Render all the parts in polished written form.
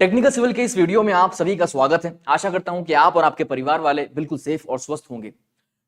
Technical civil के इस video में आप सभी का स्वागत है। आशा करता हूं कि आप और आपके परिवार वाले बिल्कुल सेफ और स्वस्थ होंगे।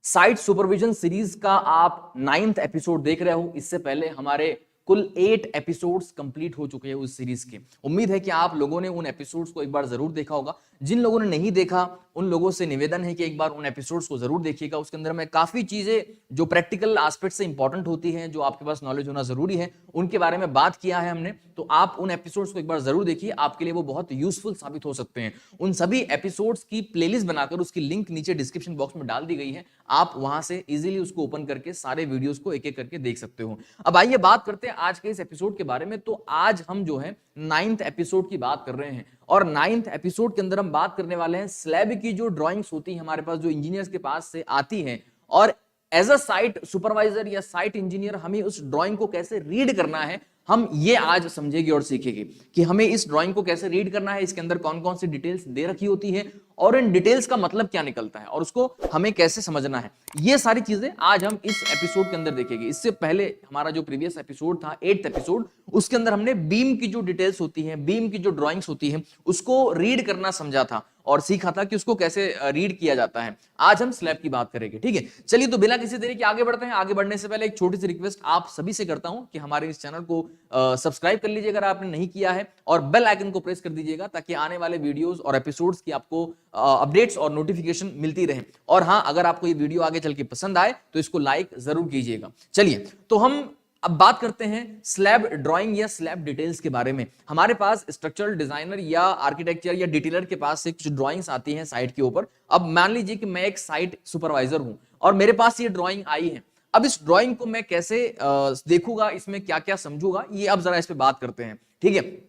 साइट सुपरविजन सीरीज का आप 9th एपिसोड देख रहे हो। इससे पहले हमारे कुल 8 एपिसोड्स कंप्लीट हो चुके हैं उस सीरीज के। उम्मीद है कि आप लोगों ने उन एपिसोड्स को एक बार जरूर देखा होगा। जिन लोगों ने नहीं देखा उन लोगों से निवेदन है कि एक बार उन एपिसोड्स को जरूर देखिएगा। उसके अंदर में काफी चीजें जो प्रैक्टिकल एस्पेक्ट से इंपॉर्टेंट होती हैं, जो आपके पास नॉलेज होना जरूरी है, उनके बारे में बात किया है हमने। तो आप उन एपिसोड्स को एक बार जरूर देखिए, आपके लिए वो बहुत यूजफुल साबित हो सकते हैं। उन सभी एपिसोड्स की प्लेलिस्ट बनाकर उसकी लिंक नीचे डिस्क्रिप्शन बॉक्स में डाल दी गई है। आप वहां से इजीली उसको ओपन करके सारे वीडियोस को एक एक करके देख सकते हो। अब आइए बात करते हैं आज के इस एपिसोड के बारे में। तो आज हम जो है 9th एपिसोड की बात कर रहे हैं और 9th एपिसोड के अंदर हम बात करने वाले हैं स्लैब की जो ड्राइंग्स होती है हमारे पास, जो इंजीनियर्स के पास से आती हैं, और एज अ साइट सुपरवाइजर या साइट इंजीनियर हमें उस ड्राइंग को कैसे रीड करना है, हम ये आज समझेंगे और सीखेंगे कि हमें इस ड्राइंग को कैसे रीड करना है, इसके अंदर कौन कौन सी डिटेल्स दे रखी होती है और इन डिटेल्स का मतलब क्या निकलता है और उसको हमें कैसे समझना है। ये सारी चीजें आज हम इस एपिसोड के अंदर देखेंगे। इससे पहले हमारा जो प्रीवियस एपिसोड था 8th एपिसोड, उसके अंदर हमने बीम की जो डिटेल्स होती है, बीम की जो ड्राइंग्स होती है, उसको रीड करना समझा था और सीखा था कि उसको कैसे रीड किया जाता है। आज हम स्लैब की बात करेंगे, ठीक है। चलिए तो बिना किसी देरी के आगे बढ़ते हैं। आगे बढ़ने से पहले एक छोटी सी रिक्वेस्ट आप सभी से करता हूं कि हमारे इस चैनल को सब्सक्राइब कर लीजिए अगर आपने नहीं किया है, और बेल आइकन को प्रेस कर दीजिएगा ताकि आने वाले वीडियोस और एपिसोड्स की आपको अपडेट्स और नोटिफिकेशन मिलती रहे। और हां, अगर आपको ये वीडियो आगे चल के पसंद आए तो इसको लाइक जरूर कीजिएगा। चलिए तो हम अब बात करते हैं स्लैब ड्राइंग या स्लैब डिटेल्स के बारे में। हमारे पास स्ट्रक्चरल डिजाइनर या आर्किटेक्चर या डिटेलर के पास से कुछ ड्राइंग्स आती हैं साइट के ऊपर। अब मान लीजिए कि मैं एक साइट सुपरवाइजर हूं और मेरे पास ये ड्राइंग आई है। अब इस ड्राइंग को मैं कैसे देखूंगा, इसमें क्या क्या समझूंगा, ये अब जरा इस पे बात करते हैं, ठीक है।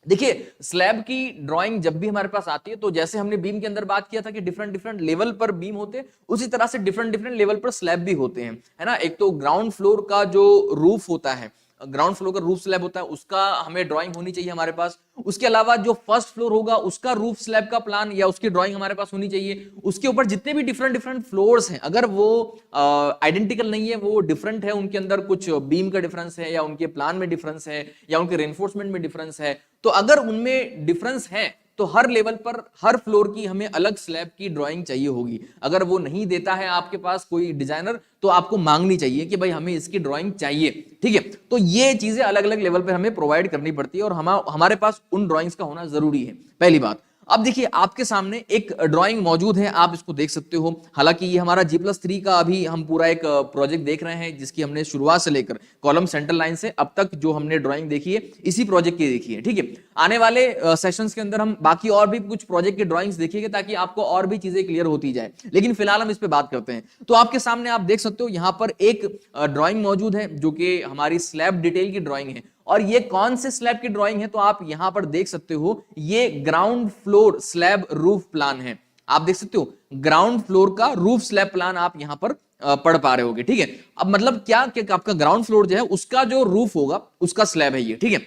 देखिए, स्लैब की ड्राइंग जब भी हमारे पास आती है तो जैसे हमने बीम के अंदर बात किया था कि डिफरेंट डिफरेंट लेवल पर बीम होते हैं, उसी तरह से डिफरेंट डिफरेंट लेवल पर स्लैब भी होते हैं, है ना। एक तो ग्राउंड फ्लोर का जो रूफ होता है, ग्राउंड फ्लोर का रूफ स्लैब होता है, उसका हमें ड्राइंग होनी चाहिए हमारे पास। उसके अलावा जो फर्स्ट फ्लोर होगा उसका रूफ स्लैब का प्लान या उसकी ड्राइंग हमारे पास होनी चाहिए। उसके ऊपर जितने भी डिफरेंट डिफरेंट फ्लोर्स हैं, अगर वो आइडेंटिकल नहीं है, वो डिफरेंट है, उनके अंदर कुछ बीम का डिफरेंस है या उनके प्लान में डिफरेंस है या उनके रेनफोर्समेंट में डिफरेंस है, तो अगर उनमें डिफरेंस है तो हर लेवल पर हर फ्लोर की हमें अलग स्लैब की ड्राइंग चाहिए होगी। अगर वो नहीं देता है आपके पास कोई डिजाइनर, तो आपको मांगनी चाहिए कि भाई हमें इसकी ड्राइंग चाहिए, ठीक है। तो ये चीजें अलग अलग लेवल पर हमें प्रोवाइड करनी पड़ती है और हमारे पास उन ड्राइंग्स का होना जरूरी है, पहली बात। अब देखिए, आपके सामने एक ड्राइंग मौजूद है, आप इसको देख सकते हो। हालांकि ये हमारा G+3 का अभी हम पूरा एक प्रोजेक्ट देख रहे हैं, जिसकी हमने शुरुआत से लेकर कॉलम सेंट्रल लाइन से अब तक जो हमने ड्राइंग देखी है, इसी प्रोजेक्ट की देखी है, ठीक है। आने वाले सेशंस के अंदर हम बाकी और भी कुछ प्रोजेक्ट की ड्राइंग्स देखेंगे ताकि आपको और भी चीजें क्लियर होती जाए, लेकिन फिलहाल हम इस पे बात करते हैं। तो आपके सामने आप देख सकते हो यहां पर एक ड्राइंग मौजूद है जो कि हमारी स्लैब डिटेल की ड्राइंग है। और ये कौन से स्लैब की ड्राइंग है, तो आप यहां पर देख सकते हो, ये ground floor slab roof plan है। आप देख सकते हो ग्राउंड फ्लोर का रूफ स्लैब प्लान आप यहां पर पढ़ पा रहे होगे, ठीक है। अब मतलब क्या कि आपका ग्राउंड फ्लोर जो है उसका जो रूफ होगा उसका स्लैब है ये, ठीक है।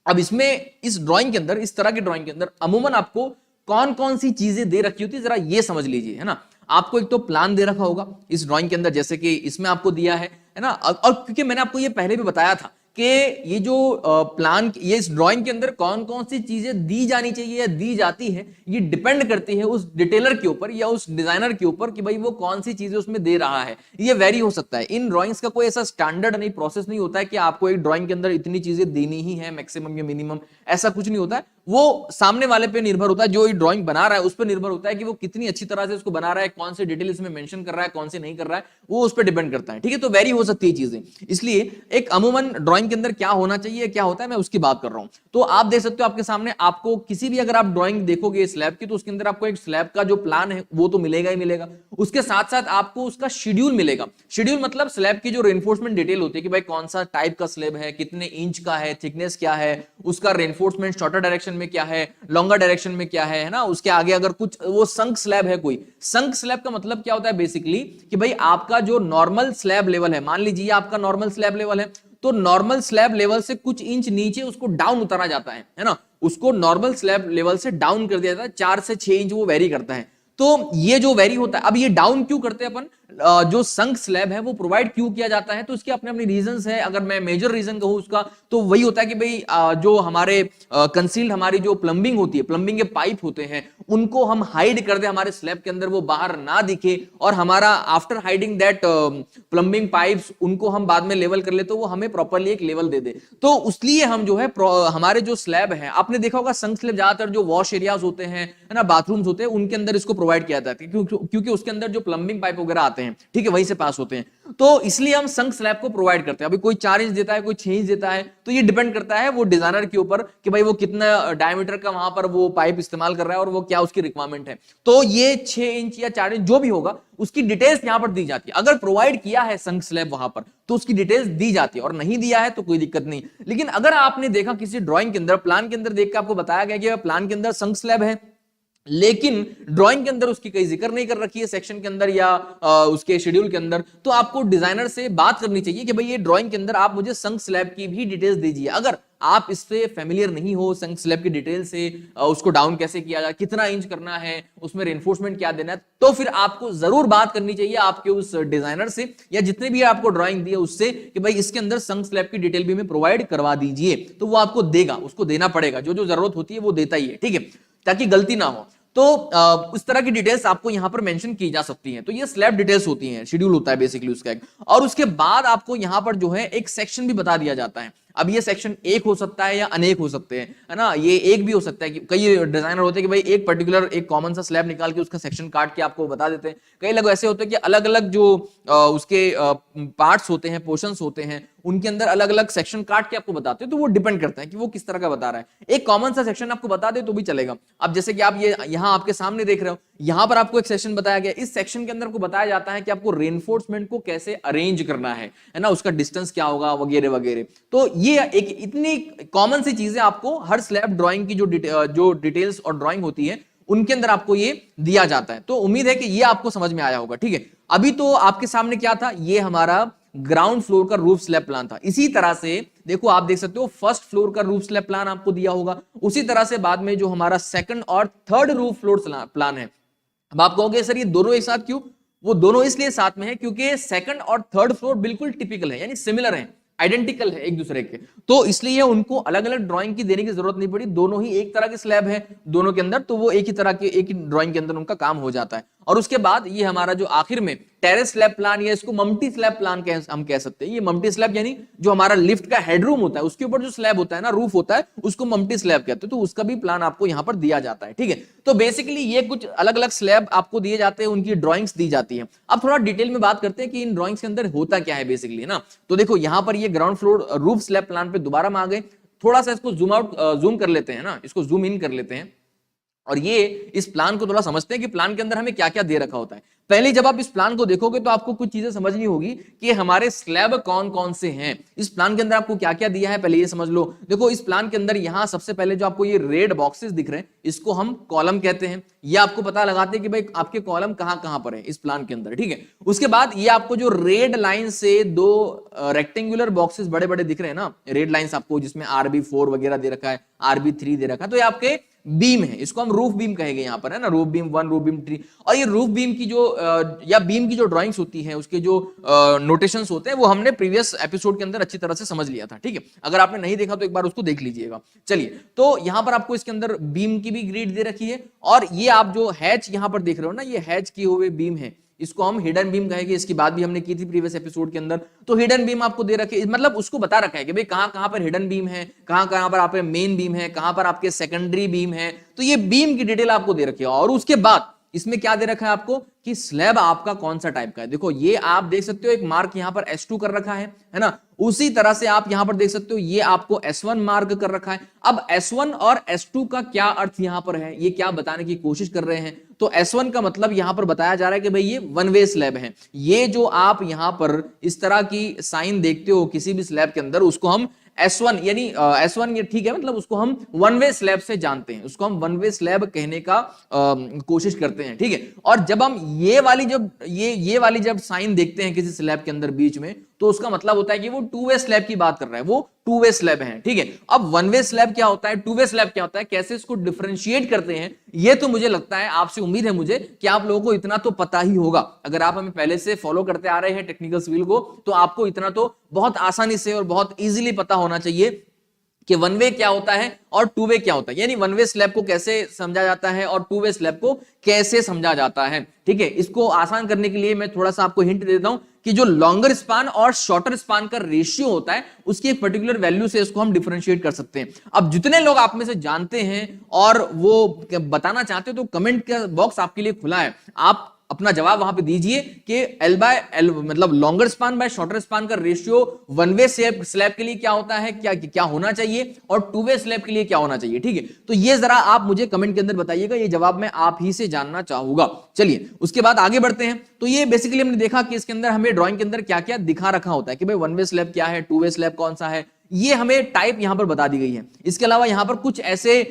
अब इसमें इस ड्राइंग के अंदर, इस तरह की ड्राइंग के अंदर अमूमन आपको कौन कौन सी चीजें दे रखी होती है, जरा ये समझ लीजिए, है ना। आपको एक तो प्लान दे रखा होगा इस ड्राइंग के अंदर, जैसे कि इसमें आपको दिया है ना। और क्योंकि मैंने आपको ये पहले भी बताया था कि ये जो प्लान, ये इस ड्राइंग के अंदर कौन कौन सी चीजें दी जानी चाहिए या दी जाती है, ये डिपेंड करती है उस डिटेलर के ऊपर या उस डिजाइनर के ऊपर कि भाई वो कौन सी चीजें उसमें दे रहा है। ये वेरी हो सकता है। इन ड्राइंग्स का कोई ऐसा स्टैंडर्ड नहीं, प्रोसेस नहीं होता है कि आपको एक ड्राइंग के अंदर इतनी चीजें देनी ही है, मैक्सिमम या मिनिमम, ऐसा कुछ नहीं होता है। वो सामने वाले पे निर्भर होता है, जो ये ड्राइंग बना रहा है उस पर निर्भर होता है कि वो कितनी अच्छी तरह से उसको बना रहा है, कौन से डिटेल इसमें मेंशन कर रहा है, कौन से नहीं कर रहा है, वो उस पर डिपेंड करता है, ठीक है। तो वेरी हो सकती है चीजें, इसलिए एक अमूमन ड्राइंग के अंदर क्या होना चाहिए, क्या होता है, मैं उसकी बात कर रहा हूं। तो आप देख सकते हो आपके सामने, आपको किसी भी अगर आप ड्राइंग देखोगे स्लैब की, तो उसके अंदर आपको एक स्लैब का जो प्लान है वो तो मिलेगा ही मिलेगा। उसके साथ साथ आपको उसका शेड्यूल मिलेगा। शेड्यूल मतलब स्लैब की जो रेनफोर्समेंट डिटेल होती है कि भाई कौन सा टाइप का स्लैब है, कितने इंच का है, थिकनेस क्या है, उसका रेनफोर्समेंट शॉर्टर डायरेक्शन में क्या है, लॉन्गर डायरेक्शन में क्या है ना। उसके आगे अगर कुछ वो संक स्लैब है, कोई संक स्लैब का मतलब क्या होता है बेसिकली कि भाई आपका जो नॉर्मल स्लैब लेवल है, मान लीजिए आपका नॉर्मल स्लैब लेवल है, तो नॉर्मल स्लैब लेवल से कुछ इंच नीचे उसको डाउन उतारा जाता है ना। उसको नॉर्मल स्लैब लेवल से डाउन कर दिया जाता है, 4 से 6 इंच वो वेरी करता है। तो ये जो वेरी होता है, अब ये डाउन क्यों करते हैं अपन, जो संक स्लैब है वो प्रोवाइड क्यों किया जाता है, तो इसके अपने अपने रीजंस है। अगर मैं मेजर रीजन कहूं उसका, तो वही होता है कि भाई जो हमारे कंसील्ड हमारी जो प्लम्बिंग होती है, प्लम्बिंग के पाइप होते हैं, उनको हम हाइड कर दे हमारे स्लैब के अंदर, वो बाहर ना दिखे, और हमारा after hiding that plumbing pipes उनको हम बाद में लेवल कर ले तो वो हमें प्रॉपर्ली एक लेवल दे दे। तो उसलिए हम जो है हमारे जो स्लैब है, आपने देखा होगा संक स्लैब ज्यादातर जो वॉश एरियाज होते हैं, है ना, बाथरूम्स होते हैं, उनके अंदर इसको प्रोवाइड किया जाता है, क्योंकि उसके अंदर जो प्लम्बिंग पाइप वगैरह आते हैं, ठीक है, वहीं से पास होते हैं। तो इसलिए हम संक स्लैब को प्रोवाइड करते हैं। अभी कोई 4 इंच देता है, कोई 6 इंच देता है, तो ये डिपेंड करता है वो डिजाइनर के ऊपर कि भाई वो कितना डायमीटर का वहां पर वो पाइप इस्तेमाल कर रहा है और वो क्या उसकी रिक्वायरमेंट है। तो ये 6 इंच या 4 इंच जो भी होगा उसकी डिटेल्स यहां पर दी जाती है। अगर प्रोवाइड किया है संक स्लैब वहां पर तो उसकी डिटेल्स दी जाती है, और नहीं दिया है तो कोई दिक्कत नहीं। लेकिन अगर आपने देखा किसी ड्राइंग के अंदर, प्लान के अंदर देख के आपको बताया गया कि प्लान के अंदर संक स्लैब है, लेकिन ड्राइंग के अंदर उसकी कहीं जिक्र नहीं कर रखी है सेक्शन के अंदर या उसके शेड्यूल के अंदर, तो आपको डिजाइनर से बात करनी चाहिए कि भाई ये ड्राइंग के अंदर आप मुझे संक स्लैब की भी डिटेल्स दीजिए। अगर आप इससे फेमिलियर नहीं हो संक स्लैब की डिटेल से, उसको डाउन कैसे किया जाए, कितना इंच करना है, उसमें रेनफोर्समेंट क्या देना है, तो फिर आपको जरूर बात करनी चाहिए आपके उस डिजाइनर से या जितने भी आपको ड्राइंग दी है उससे कि भाई इसके अंदर संक स्लैब की डिटेल भी हमें प्रोवाइड करवा दीजिए। तो वो आपको देगा, उसको देना पड़ेगा, जो जो जरूरत होती है वो देता ही है, ठीक है, ताकि गलती ना हो। तो उस तरह की डिटेल्स आपको यहां पर मेंशन की जा सकती हैं। तो ये स्लैब डिटेल्स होती हैं, शेड्यूल होता है बेसिकली उसका एक। और उसके बाद आपको यहां पर जो है एक सेक्शन भी बता दिया जाता है। अब ये सेक्शन एक हो सकता है या अनेक हो सकते हैं, है ना, ये एक भी हो सकता है कि कई डिजाइनर होते हैं कि भाई एक पर्टिकुलर एक कॉमन सा स्लैब निकाल के उसका सेक्शन काट के आपको बता देते हैं। कई लोग ऐसे होते हैं कि अलग अलग जो उसके पार्ट्स होते हैं, पोर्शंस होते हैं, उनके अंदर अलग अलग सेक्शन काट के आपको बताते हैं। तो वो डिपेंड करता है कि वो किस तरह का बता रहा है। एक कॉमन सा सेक्शन आपको बता दे तो भी चलेगा। अब जैसे कि आप ये यहां आपके सामने देख रहे हो, यहां पर आपको एक सेक्शन बताया गया, इस सेक्शन के अंदर आपको बताया जाता है कि आपको रेनफोर्समेंट को कैसे अरेंज करना है ना, उसका डिस्टेंस क्या होगा वगैरह वगैरह। तो ये एक इतनी कॉमन सी चीजें आपको हर स्लैब ड्राइंग की जो डिटेल्स और ड्राइंग होती है उनके अंदर आपको ये दिया जाता है। तो उम्मीद है कि ये आपको समझ में आया होगा, ठीक है। अभी तो आपके सामने क्या था, ये हमारा ग्राउंड फ्लोर का रूफ स्लैब प्लान था। इसी तरह से देखो आप देख सकते हो फर्स्ट फ्लोर का रूफ स्लैब प्लान आपको दिया होगा, उसी तरह से बाद में जो हमारा सेकंड और थर्ड रूफ फ्लोर प्लान है। अब आप कहोगे सर ये दोनों एक साथ क्यों, वो दोनों इसलिए साथ में है क्योंकि सेकंड और थर्ड फ्लोर बिल्कुल टिपिकल है, यानी सिमिलर है, आइडेंटिकल है एक दूसरे के। तो इसलिए उनको अलग अलग ड्राइंग की देने की जरूरत नहीं पड़ी, दोनों ही एक तरह के स्लैब है दोनों के अंदर, तो वो एक ही तरह के एक ही ड्राइंग के अंदर उनका काम हो जाता है। और उसके बाद ये हमारा जो आखिर में टेरेस स्लैब प्लान या इसको मम्टी स्लैब प्लान हम कह सकते हैं। ये मम्टी स्लैब यानी जो हमारा लिफ्ट का हेडरूम होता है उसके ऊपर जो स्लैब होता है ना, रूफ होता है, उसको मम्टी स्लैब कहते हैं। तो उसका भी प्लान आपको यहां पर दिया जाता है, ठीक है। तो बेसिकली ये कुछ अलग अलग स्लैब आपको दिए जाते हैं, उनकी ड्राइंग्स दी जाती है। अब थोड़ा डिटेल में बात करते हैं कि इन ड्राइंग्स के अंदर होता क्या है बेसिकली ना। तो देखो यहां पर ये ground floor roof slab plan पे दोबारा हम आ गए। थोड़ा सा इसको जूम कर लेते हैं ना, इसको जूम इन कर लेते हैं और ये इस प्लान को थोड़ा समझते हैं कि प्लान के अंदर हमें क्या क्या दे रखा होता है। पहले जब आप इस प्लान को देखोगे तो आपको कुछ चीजें समझनी होगी कि हमारे स्लैब कौन कौन से हैं, इस प्लान के अंदर आपको क्या क्या दिया है पहले ये समझ लो। देखो इस प्लान के अंदर यहां सबसे पहले जो आपको ये रेड बॉक्सेस दिख रहे हैं इसको हम कॉलम कहते हैं। ये आपको पता लगाते हैं कि भाई आपके कॉलम कहां कहां पर है इस प्लान के अंदर, ठीक है। उसके बाद ये आपको जो रेड लाइन से दो रेक्टेंगुलर बॉक्सेस बड़े बड़े दिख रहे हैं ना, रेड लाइंस आपको, जिसमें RB4 वगैरह दे रखा है, RB3 दे रखा है, तो ये आपके बीम है, इसको हम रूफ बीम कहेंगे यहां पर, है ना, रूफ बीम 1, रूफ बीम 3। और ये रूफ बीम की जो या बीम की जो ड्राइंग्स होती है, उसके जो नोटेशंस होते हैं, वो हमने प्रीवियस एपिसोड के अंदर अच्छी तरह से समझ लिया था, ठीक है। अगर आपने नहीं देखा तो एक बार उसको देख लीजिएगा। चलिए, तो यहां पर आपको इसके अंदर बीम की भी ग्रिड दे रखी है, और ये आप जो हैच यहां पर देख रहे हो ना, ये हैच किए हुए बीम है, इसको हम हिडन बीम कहेंगे। इसकी बात भी हमने की थी प्रीवियस एपिसोड के अंदर। तो हिडन बीम आपको दे रखे, मतलब उसको बता रखा है कि भाई कहां कहां पर हिडन बीम है, कहां कहां पर आपके मेन बीम है, कहां पर आपके सेकेंडरी बीम है। तो ये बीम की डिटेल आपको दे रखी है। और उसके बाद इसमें क्या दे रखा है आपको कि स्लैब आपका कौन सा टाइप का है। देखो ये आप देख सकते हो एक मार्क यहां पर S2 कर रखा है ना। उसी तरह से आप यहां पर देख सकते हो ये आपको S1 मार्क कर रखा है। अब S1 और S2 का क्या अर्थ यहां पर है, ये क्या बताने की कोशिश कर रहे हैं। तो S1 का मतलब यहां पर बताया जा रहा है कि भाई ये वन वे स्लैब है। ये जो आप यहां पर इस तरह की साइन देखते हो किसी भी स्लैब के अंदर, उसको हम S1 यानी S1 ये ठीक है, मतलब उसको हम वन वे स्लैब से जानते हैं, उसको हम वन वे स्लैब कहने का कोशिश करते हैं, ठीक है। और जब हम ये वाली जब साइन देखते हैं किसी स्लैब के अंदर बीच में, तो उसका मतलब होता है कि वो टू वे स्लैब की बात कर रहा है, वो टू वे स्लैब हैं, ठीक है। अब वन वे स्लैब क्या होता है, टू वे स्लैब क्या होता है, कैसे इसको डिफरेंशिएट करते हैं, ये तो मुझे लगता है, आपसे उम्मीद है मुझे कि आप लोगों को इतना तो पता ही होगा। अगर आप हमें पहले से फॉलो करते आ रहे हैं टेक्निकल सिविल को, तो आपको इतना तो बहुत आसानी से और बहुत इजीली पता होना चाहिए कि वन वे क्या होता है और टू वे क्या होता है, यानी वन वे स्लैब को कैसे समझा जाता है और टू वे स्लैब को कैसे समझा जाता है, ठीक है। इसको आसान करने के लिए मैं थोड़ा सा आपको हिंट देता हूं कि जो लॉन्गर स्पान और शॉर्टर स्पान का रेशियो होता है, उसकी एक पर्टिकुलर वैल्यू से इसको हम डिफरेंशिएट कर सकते हैं। अब जितने लोग आप में से जानते हैं और वो बताना चाहते हो, तो कमेंट का बॉक्स आपके लिए खुला है, आप अपना जवाब वहां पे दीजिए कि एल बाय एल मतलब longer span by shorter span का रेशियो वन वे स्लैब के लिए क्या होता है, क्या क्या होना चाहिए, और टू वे स्लैब के लिए क्या होना चाहिए, ठीक है। तो ये जरा आप मुझे कमेंट के अंदर बताइएगा, ये जवाब मैं आप ही से जानना चाहूंगा। चलिए उसके बाद आगे बढ़ते हैं। तो ये बेसिकली हमने देखा कि इसके अंदर हमें ड्राइंग के अंदर क्या क्या दिखा रखा होता है कि भाई वन वे स्लैब क्या है, टू वे स्लैब कौन सा है, ये हमें टाइप यहां पर बता दी गई है। इसके अलावा यहां पर कुछ ऐसे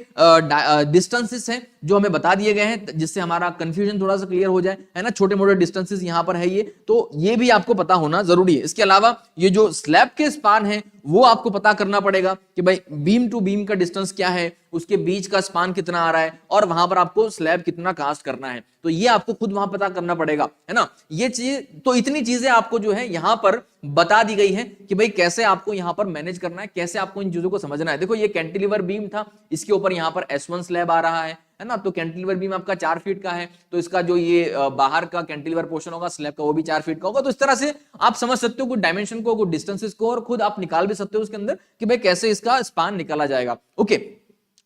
डिस्टेंसेस हैं जो हमें बता दिए गए हैं, जिससे हमारा कंफ्यूजन थोड़ा सा क्लियर हो जाए, है ना। छोटे मोटे डिस्टेंसेस यहां पर है, ये तो ये भी आपको पता होना जरूरी है। इसके अलावा ये जो स्लैब के स्पान है वो आपको पता करना पड़ेगा कि भाई बीम टू बीम का डिस्टेंस क्या है, उसके बीच का स्पान कितना आ रहा है, और वहां पर आपको स्लैब कितना कास्ट करना है, तो ये आपको खुद वहां पता करना पड़ेगा, है ना। ये चीज तो इतनी चीजें आपको जो है यहां पर बता दी गई है कि भाई कैसे आपको यहां पर मैनेज करना है, कैसे आपको इन चीजों को समझना है। देखो ये कैंटिलीवर बीम था, इसके ऊपर यहां पर S1 स्लैब आ रहा है ना। तो कैंटिलीवर बीम आपका 4 फीट का है, तो इसका जो ये बाहर का कैंटिलीवर पोर्शन होगा स्लैब का, वो भी 4 फीट का होगा। तो इस तरह से आप समझ सकते हो कुछ डायमेंशन को, कुछ डिस्टेंसेस को, और खुद आप निकाल भी सकते हो उसके अंदर कि भाई कैसे इसका स्पान निकाला जाएगा। ओके,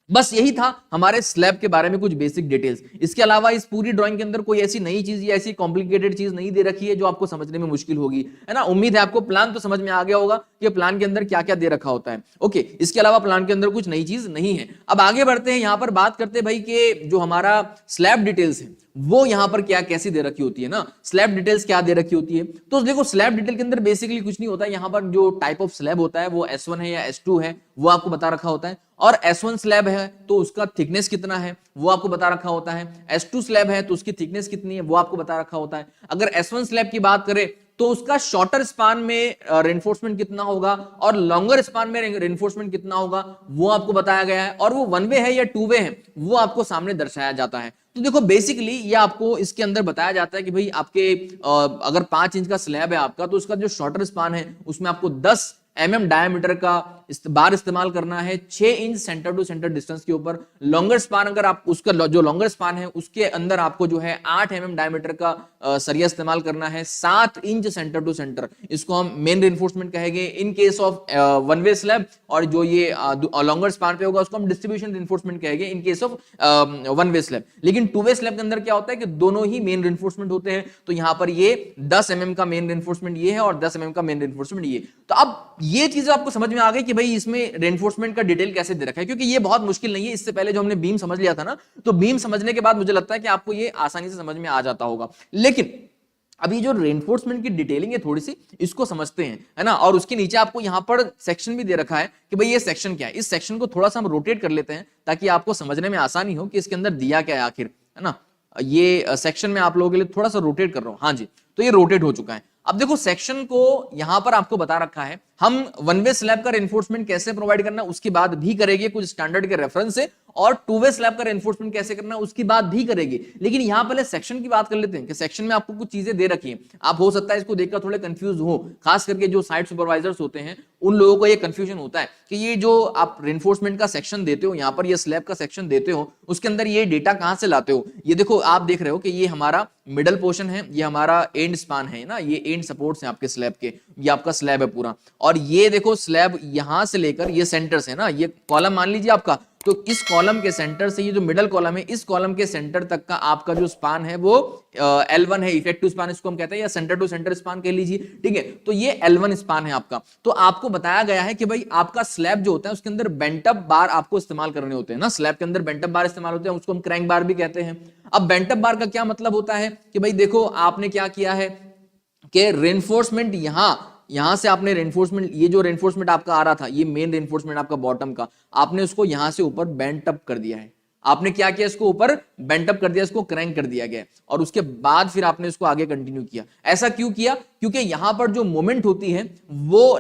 बस यही था हमारे स्लैब के बारे में कुछ बेसिक डिटेल्स। इसके अलावा इस पूरी ड्राइंग के अंदर कोई ऐसी नई चीज या ऐसी कॉम्प्लिकेटेड चीज नहीं दे रखी है जो आपको समझने में मुश्किल होगी, है ना। उम्मीद है आपको प्लान तो समझ में आ गया होगा कि प्लान के अंदर क्या क्या दे रखा होता है। ओके, इसके अलावा प्लान के अंदर कुछ नई चीज नहीं है। अब आगे बढ़ते हैं, यहां पर बात करते हैं भाई कि जो हमारा स्लैब डिटेल्स है वो यहां पर क्या कैसी दे रखी होती है ना। स्लैब डिटेल्स क्या दे रखी होती है, तो देखो स्लैब डिटेल के अंदर बेसिकली कुछ नहीं होता है। यहां पर जो टाइप ऑफ स्लैब होता है वो S1 है या S2 है, वो आपको बता रखा होता है। और S1 स्लैब है तो उसका थिकनेस कितना है वो आपको बता रखा होता है। S2 स्लैब है तो उसकी थिकनेस कितनी है वो आपको बता रखा होता है। अगर S1 स्लैब की बात करें तो उसका शॉर्टर स्पान में रेनफोर्समेंट कितना होगा और लॉन्गर स्पान में रेनफोर्समेंट कितना होगा वो आपको बताया गया है। और वो वन वे है या टू वे है वो आपको सामने दर्शाया जाता है। तो देखो बेसिकली ये आपको इसके अंदर बताया जाता है कि भाई आपके अगर 5 इंच का स्लैब है आपका, तो उसका जो शॉर्टर स्पान है उसमें आपको 10 mm डायमीटर का बार इस्तेमाल करना है 6 inch centre to centre distance के ऊपर। लॉन्गर स्पान अगर आप उसका जो लॉन्गर स्पान है उसके अंदर आपको जो है 8 mm डायमीटर का सरिया इस्तेमाल करना है 7 इंच सेंटर टू सेंटर। इसको हम मेन रेनफोर्समेंट कहेंगे in case of one way slab, और जो ये लॉन्गर स्पान पे होगा उसको हम डिस्ट्रीब्यूशन रेनफोर्समेंट कहेंगे in case of one way slab. लेकिन टू वे स्लैब के अंदर क्या होता है कि दोनों ही मेन रेनफोर्समेंट होते हैं। तो यहां पर ये 10 mm का मेन रेनफोर्समेंट ये है और 10 mm का मेन रेनफोर्समेंट ये। तो अब ये चीजें आपको समझ में आ गई कि भाई इसमें रेनफोर्समेंट का डिटेल कैसे दे रखा है, क्योंकि ये बहुत मुश्किल नहीं है। इससे पहले जो हमने बीम समझ लिया था ना, तो बीम समझने के बाद मुझे लगता है कि आपको ये आसानी से समझ में आ जाता होगा। लेकिन अभी जो रेनफोर्समेंट की डिटेलिंग है थोड़ी सी, इसको समझते हैं, है ना। और उसके नीचे आपको यहां पर सेक्शन भी दे रखा है कि भाई ये सेक्शन क्या है। इस सेक्शन को थोड़ा सा हम रोटेट कर लेते हैं ताकि आपको समझने में आसानी हो कि इसके अंदर दिया क्या है आखिर, है ना। ये सेक्शन में आप लोगों के लिए थोड़ा सा रोटेट कर रहा हूं, हाँ जी, तो ये रोटेट हो चुका है। अब देखो सेक्शन को यहां पर आपको बता रखा है हम वन वे स्लैब का रेनफोर्समेंट कैसे प्रोवाइड करना उसकी बात भी करेंगे कुछ स्टैंडर्ड के रेफरेंस से, और टू वे स्लैब का रेनफोर्समेंट कैसे करना उसकी बात भी करेंगे। लेकिन यहां पहले सेक्शन की बात कर लेते हैं कि सेक्शन में आपको कुछ चीजें दे रखी हैं। आप हो सकता है इसको देखकर थोड़े कंफ्यूज हो, खास करके जो साइट सुपरवाइजर्स होते हैं उन लोगों को ये कंफ्यूजन होता है कि ये जो आप रेनफोर्समेंट का सेक्शन देते हो, यहां पर ये स्लैब का सेक्शन देते हो, उसके अंदर ये डेटा कहां से लाते हो। ये देखो आप देख रहे हो कि ये हमारा मिडल पोर्शन है, ये हमारा एंड स्पान है ना, ये एंड सपोर्ट्स हैं आपके स्लैब के, ये आपका स्लैब है पूरा। और ये देखो स्लैब यहां से लेकर ये सेंटर्स है ना, ये कॉलम मान लीजिए आपका, तो इस कॉलम के सेंटर से ये जो मिडल कॉलम है इस कॉलम के सेंटर तक का आपका जो स्पान है वो L1 है, इफेक्टिव स्पान इसको हम कहते हैं, या सेंटर टू सेंटर स्पान कह लीजिए, ठीक है। तो ये L1 स्पान है आपका। तो आपको बताया गया है कि भाई आपका स्लैब जो होता है उसके अंदर बेंट अप बार आपको इस्तेमाल करने होते हैं ना। स्लैब के अंदर बेंट अप बार इस्तेमाल होते हैं, उसको हम क्रैंक बार भी कहते हैं। अब बेंट अप बार का क्या मतलब होता है कि भाई देखो आपने क्या किया है कि रेनफोर्समेंट यहां से आपने रेनफोर्समेंट, ये जो रेनफोर्समेंट आपका आ रहा था, ये मेन रेनफोर्समेंट आपका बॉटम का, आपने उसको यहां से ऊपर बेंट अप कर दिया है। आपने क्या किया, इसको ऊपर बेंट अप कर दिया, इसको क्रैंक कर दिया गया और उसके बाद फिर आपने इसको आगे कंटिन्यू किया। ऐसा क्यों किया? क्योंकि यहां पर जो मोमेंट होती है वो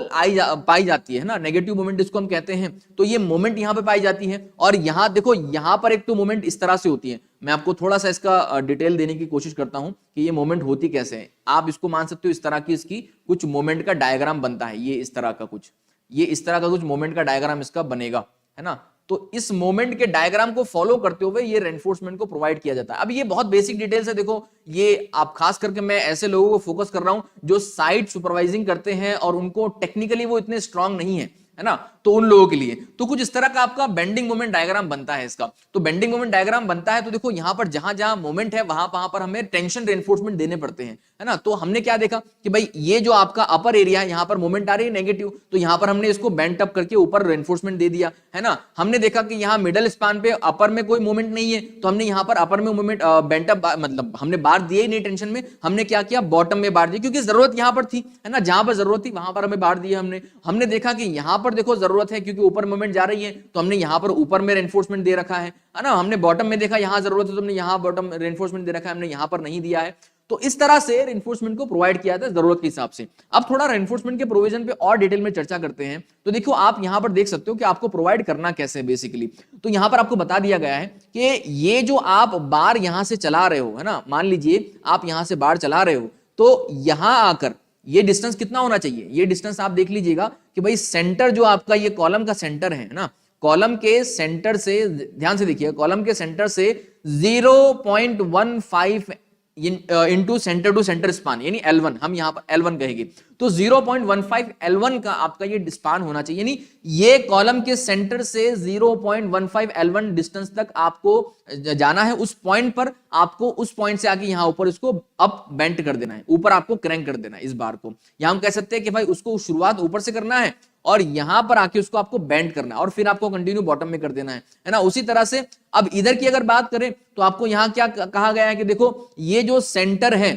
पाई जाती है ना, नेगेटिव मोमेंट जिसको हम कहते हैं, तो ये मोमेंट यहां पे पाई जाती है। और यहां देखो, यहां पर एक तो मोमेंट इस तरह से होती है, मैं आपको थोड़ा सा इसका डिटेल देने की कोशिश करता हूं कि ये मोमेंट होती कैसे है। आप इसको मान सकते हो इस तरह की इसकी कुछ मोमेंट का डायग्राम बनता है, ये इस तरह का कुछ मोमेंट का डायग्राम इसका बनेगा, है ना। तो इस मोमेंट के डायग्राम को फॉलो करते हुए ये रेनफोर्समेंट को प्रोवाइड किया जाता है। अब ये बहुत बेसिक डिटेल्स है, देखो ये आप खास करके मैं ऐसे लोगों को फोकस कर रहा हूं जो साइट सुपरवाइजिंग करते हैं और उनको टेक्निकली वो इतने स्ट्रांग नहीं है, है ना, तो उन लोगों के लिए तो कुछ इस तरह का आपका बेंडिंग मोमेंट डायग्राम बनता है इसका। तो बेंडिंग मोमेंट डायग्राम बनता है तो देखो यहां पर जहां जहां मोमेंट है वहां पर हमें टेंशन रेनफोर्समेंट देने पड़ते हैं, है ना। तो हमने क्या देखा कि भाई ये जो आपका अपर एरिया है, यहां पर मोमेंट आ रही है नेगेटिव, तो यहां पर हमने इसको बेंट अप करके ऊपर रेनफोर्समेंट दे दिया, है ना। हमने देखा कि यहां मिडल स्पान पे अपर में कोई मोमेंट नहीं है, तो हमने यहां पर अपर में मोमेंट बेंट अप, मतलब हमने बार दिए ही नहीं टेंशन में, हमने क्या किया, बॉटम में बार दी, क्योंकि जरूरत यहां पर थी, है ना, जहां पर जरूरत थी वहां पर हमें बार दिए हमने देखा कि यहां पर देखो जरूरत है क्योंकि ऊपर मोमेंट जा रही है, तो हमने यहां पर ऊपर में रेनफोर्समेंट दे रखा है ना। हमने बॉटम में देखा यहां जरूरत है तो हमने यहां बॉटम रेनफोर्समेंट दे रखा है, हमने यहां पर नहीं दिया है। तो इस तरह से रेनफोर्समेंट को प्रोवाइड किया जाता है जरूरत के हिसाब से। अब थोड़ा रेनफोर्समेंट के प्रोविजन पे और डिटेल में चर्चा करते हैं। तो देखो आप यहां पर देख सकते हो कि आपको प्रोवाइड करना कैसे है बेसिकली। तो यहां पर आपको बता दिया गया है कि ये जो आप बार यहां से चला रहे हो, है ना, मान लीजिए आप यहां से बार चला रहे हो, तो यहां आकर ये डिस्टेंस कितना होना चाहिए, ये डिस्टेंस आप देख लीजिएगा कि भाई सेंटर जो आपका ये कॉलम का सेंटर है ना, कॉलम के सेंटर से, ध्यान से देखिए, कॉलम के सेंटर से 0.15 into centre to centre span, यानी L1, हम यहां पर L1 कहेंगे, तो 0.15 L1 का आपका ये स्पान होना चाहिए, यानी ये कॉलम के सेंटर से 0.15 L1 डिस्टेंस तक आपको जाना है। उस पॉइंट पर आपको उस पॉइंट से आके यहां ऊपर इसको अप बेंट कर देना है, ऊपर आपको क्रैंक कर देना है इस बार को। यहां हम कह सकते हैं कि भाई उसको शुरुआत ऊपर से करना है और यहां पर आके उसको आपको बेंड करना है और फिर आपको कंटिन्यू बॉटम में कर देना है ना। उसी तरह से अब इधर की अगर बात करें तो आपको यहां क्या कहा गया है कि देखो ये जो सेंटर है,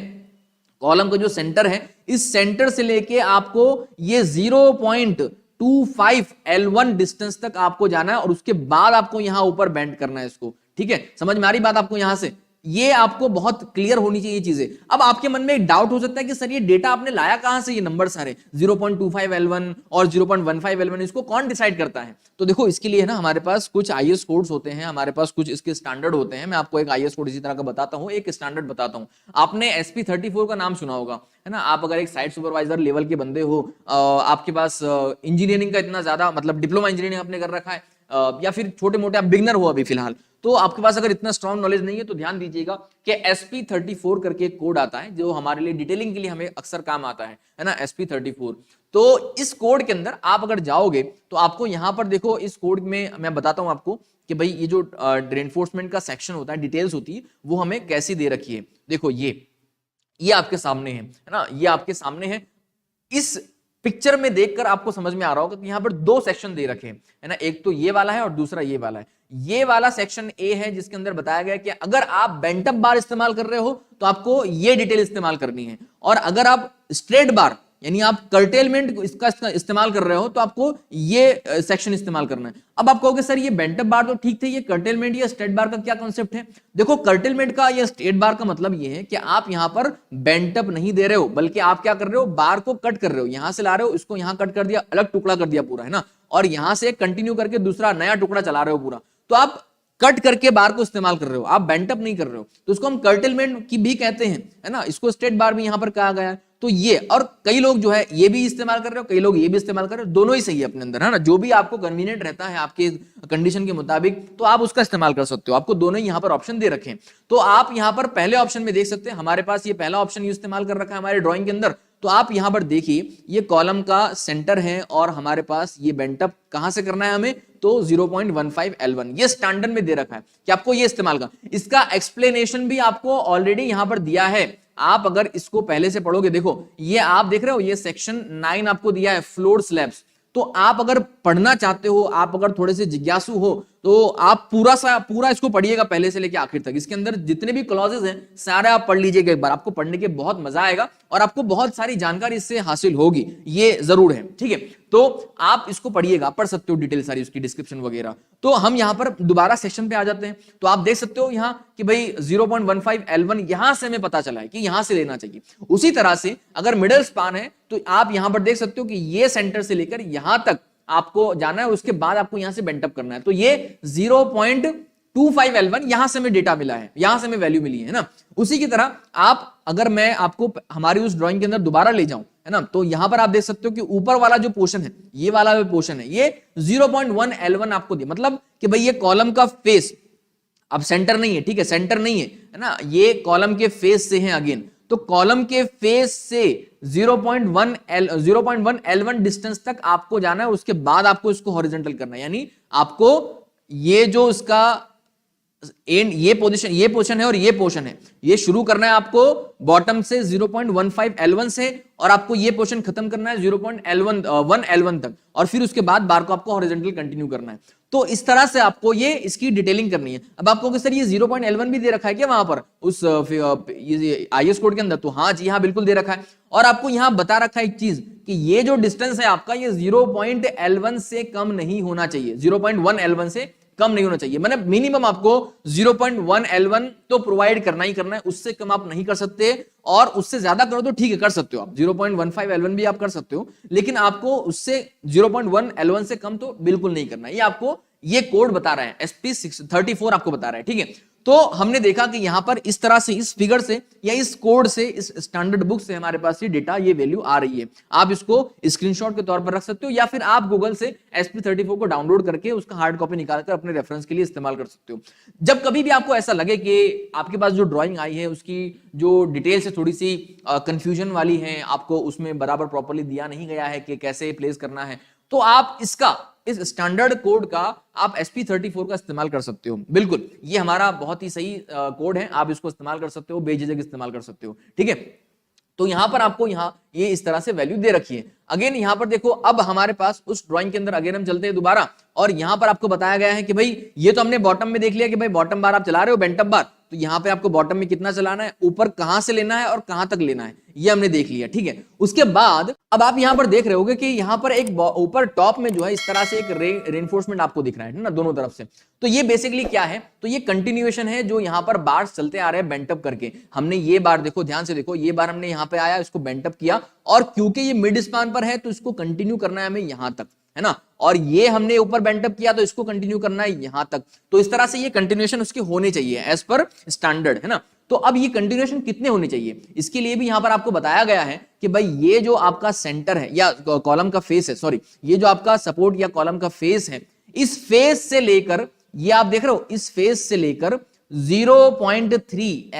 कॉलम का जो सेंटर है, इस सेंटर से लेके आपको ये 0.25 L1 डिस्टेंस तक आपको जाना है और उसके बाद आपको यहां ऊपर बेंड करना है इसको। ठीक है, समझ में आ रही बात आपको यहां से? ये आपको बहुत क्लियर होनी चाहिए चीजें। अब आपके मन में एक डाउट हो सकता है कि सर ये डेटा आपने लाया कहां से, ये नंबर सारे 0.25 L1 और 0.15 L1, इसको कौन डिसाइड करता है? तो देखो इसके लिए ना हमारे पास कुछ आईएस कोड्स होते हैं, हमारे पास कुछ इसके स्टैंडर्ड होते हैं। मैं आपको एक आईएस कोड इसी तरह का बताता हूं, एक स्टैंडर्ड बताता हूं। आपने SP34 का नाम सुना होगा, है ना। आप अगर एक साइट सुपरवाइजर लेवल के बंदे हो, आपके पास इंजीनियरिंग का इतना ज्यादा, मतलब डिप्लोमा इंजीनियरिंग आपने कर रखा है, या फिर छोटे मोटे आप बिगनर हो अभी फिलहाल, तो आपके पास अगर इतना स्ट्रॉन्ग नॉलेज नहीं है तो ध्यान दीजिएगा कि SP34 करके एक कोड आता है जो हमारे लिए डिटेलिंग के लिए हमें अक्सर काम आता है ना, SP34। तो इस कोड के अंदर आप अगर जाओगे तो आपको यहां पर देखो, इस कोड में मैं बताता हूं आपको कि भाई ये जो रेनफोर्समेंट का सेक्शन होता है, डिटेल्स होती है, वो हमें कैसी दे रखी है। देखो ये आपके सामने है ना, ये आपके सामने है। इस पिक्चर में देखकर आपको समझ में आ रहा होगा कि यहां पर दो सेक्शन दे रखे हैं, है ना, एक तो ये वाला है और दूसरा ये वाला है। ये वाला सेक्शन ए है जिसके अंदर बताया गया कि अगर आप बेंट अप बार इस्तेमाल कर रहे हो तो आपको ये डिटेल इस्तेमाल करनी है, और अगर आप स्ट्रेट बार यानी आप कर्टेलमेंट इसका इस्तेमाल कर रहे हो तो आपको ये सेक्शन इस्तेमाल करना है। अब आप कहोगे सर ये बेंट अप बार तो ठीक थे, ये कर्टेलमेंट या स्ट्रेट बार का क्या कॉन्सेप्ट है? देखो कर्टेलमेंट का या स्ट्रेट बार का मतलब ये है कि आप यहां पर बेंट अप नहीं दे रहे हो, बल्कि आप क्या कर रहे हो, बार को कट कर रहे हो, यहां से ला रहे हो, इसको यहां कट कर दिया, अलग टुकड़ा कर दिया पूरा, है ना, और यहां से कंटिन्यू करके दूसरा नया टुकड़ा चला रहे हो पूरा। तो आप कट करके बार को इस्तेमाल कर रहे हो, आप बेंट अप नहीं कर रहे हो, तो इसको हम कर्टेलमेंट की भी कहते हैं, है ना। इसको स्ट्रेट बार भी यहां पर कहा गया है। तो ये, और कई लोग जो है ये भी इस्तेमाल कर रहे हो, कई लोग ये भी इस्तेमाल कर रहे हो, दोनों ही सही है अपने अंदर, है ना। जो भी आपको कन्वीनियंट रहता है आपके कंडीशन के मुताबिक तो आप उसका इस्तेमाल कर सकते हो। आपको दोनों ही यहां पर ऑप्शन दे रखे हैं। तो आप यहां पर पहले ऑप्शन में देख सकते हैं, हमारे पास ये पहला ऑप्शन इस्तेमाल कर रखा है हमारे ड्रॉइंग के अंदर। तो आप यहां पर देखिए ये कॉलम का सेंटर है और हमारे पास ये बेंट अप कहां से करना है हमें, तो 0.15 L1 ये स्टैंडर्ड में दे रखा है कि आपको ये इस्तेमाल का। इसका एक्सप्लेनेशन भी आपको ऑलरेडी यहां पर दिया है, आप अगर इसको पहले से पढ़ोगे, देखो ये आप देख रहे हो, ये सेक्शन 9 आपको दिया है फ्लोर स्लैब्स। तो आप अगर पढ़ना चाहते हो, आप अगर थोड़े से जिज्ञासु हो तो आप पूरा इसको पढ़िएगा पहले से लेकर आखिर तक। इसके अंदर जितने भी क्लॉजेस हैं सारे आप पढ़ लीजिएगा एक बार, आपको पढ़ने के बहुत मजा आएगा और आपको बहुत सारी जानकारी इससे हासिल होगी, ये जरूर है, ठीक है। तो आप इसको पढ़िएगा, पढ़ सकते हो डिटेल सारी उसकी डिस्क्रिप्शन वगैरह। तो हम यहां पर दोबारा सेक्शन पे आ जाते हैं। तो आप देख सकते हो यहां कि भाई 0.15 L1 यहां से हमें पता चला है कि यहां से लेना चाहिए। उसी तरह से अगर मिडिल स्पान है तो आप यहां पर देख सकते हो कि ये सेंटर से लेकर यहां तक आपको जाना है, उसके बाद आपको यहां से बेंट अप करना है। तो ये 0.25 L1 यहां से हमें डेटा मिला है, यहां से हमें वैल्यू मिली है ना। उसी की तरह आप अगर मैं आपको हमारी उस ड्राइंग के अंदर दोबारा ले जाऊं, है ना, तो यहां पर आप देख सकते हो कि ऊपर वाला जो पोर्शन है, ये वाला जो पोर्शन है, ये 0.1 L1 आपको दिया, मतलब कि भाई ये कॉलम का फेस, अब सेंटर नहीं है, ठीक है, सेंटर नहीं है ना, ये कॉलम के फेस से है अगेन। तो कॉलम के फेस से 0.1 L1 डिस्टेंस तक आपको जाना है, उसके बाद आपको इसको हॉरिजॉन्टल करना है। यानी आपको ये जो इसका एंड, ये पोजीशन है और ये पोर्शन है, ये शुरू करना है आपको बॉटम से 0.15 L1 से, और आपको ये पोर्शन खत्म करना है 0.1 L1 तक, और फिर उसके बाद बार को आपको हॉरिजॉन्टल कंटिन्यू करना है। तो इस तरह से आपको ये इसकी डिटेलिंग करनी है। अब आपको कि सर ये 0.L1 भी दे रखा है क्या वहां पर उस IS कोड के अंदर? तो हाँ जी, हाँ बिल्कुल दे रखा है। और आपको यहां बता रखा है एक चीज कि ये जो डिस्टेंस है आपका, ये 0.L1 से कम नहीं होना चाहिए, 0.1 L1 से कम नहीं होना चाहिए। मतलब मिनिमम आपको 0.1 L1 तो प्रोवाइड करना ही करना है, उससे कम आप नहीं कर सकते, और उससे ज्यादा करो तो ठीक है, कर सकते हो आप 0.15 L1 भी आप कर सकते हो, लेकिन आपको उससे 0.1 L1 से कम तो बिल्कुल नहीं करना है। ये आपको ये कोड बता रहा है, SP634 आपको बता रहा है, ठीक है। तो हमने देखा कि यहां पर इस तरह से, इस फिगर से या इस कोड से, इस स्टैंडर्ड बुक से हमारे पास ये डेटा, ये वैल्यू आ रही है। आप इसको स्क्रीनशॉट के तौर पर रख सकते हो, या फिर आप गूगल से SP34 को डाउनलोड करके उसका हार्ड कॉपी निकालकर अपने रेफरेंस के लिए इस्तेमाल कर सकते हो। जब कभी भी आपको ऐसा लगे कि आपके पास जो ड्राइंग आई है उसकी जो डिटेल से थोड़ी सी कंफ्यूजन वाली है, आपको उसमें बराबर प्रॉपर्ली दिया नहीं गया है कि कैसे प्लेस करना है, तो आप इस स्टैंडर्ड कोड का आप SP34 का इस्तेमाल कर सकते हो। बिल्कुल, ये हमारा बहुत ही सही कोड है, आप इसको इस्तेमाल कर सकते हो, बेझिझक इस्तेमाल कर सकते हो, ठीक है। तो यहां पर आपको ये इस तरह से वैल्यू दे रखी है। अगेन यहां पर देखो, अब हमारे पास उस ड्राइंग के अंदर अगेन हम चलते हैं दोबारा, और यहां पर आपको बताया गया है कि भाई ये तो हमने बॉटम में देख लिया कि भाई बॉटम बार आप चला रहे हो, बेंट अप बार, तो यहां पे आपको बॉटम में कितना चलाना है, ऊपर कहां से लेना है और कहां तक लेना है, ये हमने देख लिया, ठीक है। उसके बाद अब आप यहां पर देख रहे होगे कि यहां पर एक ऊपर टॉप में जो है इस तरह से एक रेनफोर्समेंट आपको दिख रहा है ना, दोनों तरफ से। तो ये बेसिकली क्या है, तो ये कंटिन्यूएशन है जो यहां पर बार चलते आ रहे हैं बेंट अप करके। हमने ये बार देखो, ध्यान से देखो, ये बार हमने यहां पे आया, इसको बेंट अप किया, और क्योंकि ये मिड स्पान पर है तो इसको कंटिन्यू करना है हमें यहां तक, है ना, और ये हमने ऊपर बेंट अप किया तो इसको कंटिन्यू करना है यहां तक। तो इस तरह से ये कंटिन्यूएशन उसकी होनी चाहिए एज पर स्टैंडर्ड, है ना। तो अब ये कंटिन्यूएशन कितने होने चाहिए, इसके लिए भी यहां पर आपको बताया गया है कि भाई ये जो आपका सेंटर है या कॉलम का फेस है, सॉरी, ये जो आपका सपोर्ट या कॉलम का फेस है, इस फेस से लेकर, ये आप देख रहे हो, इस फेस से लेकर 0.3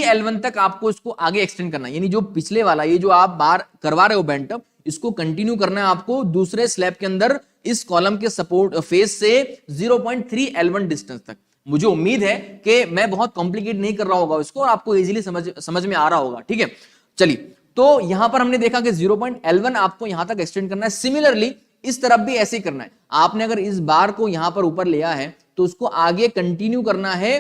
L1 तक आपको इसको आगे एक्सटेंड करना है। यानी जो पिछले वाला, ये जो आप बार करवा रहे हो बेंट अप, इसको कंटिन्यू करना है आपको दूसरे स्लैब के अंदर, इस कॉलम के सपोर्ट फेस से 0.3 L1 डिस्टेंस तक। मुझे उम्मीद है कि मैं बहुत कॉम्प्लिकेट नहीं कर रहा होगा इसको, और आपको इजीली समझ में आ रहा होगा, ठीक है। चलिए, तो यहां पर हमने देखा कि 0.L1 आपको यहां तक एक्सटेंड करना है। सिमिलरली इस तरफ भी ऐसे ही करना है। आपने अगर इस बार को यहां पर ऊपर लिया है तो उसको आगे कंटिन्यू करना है,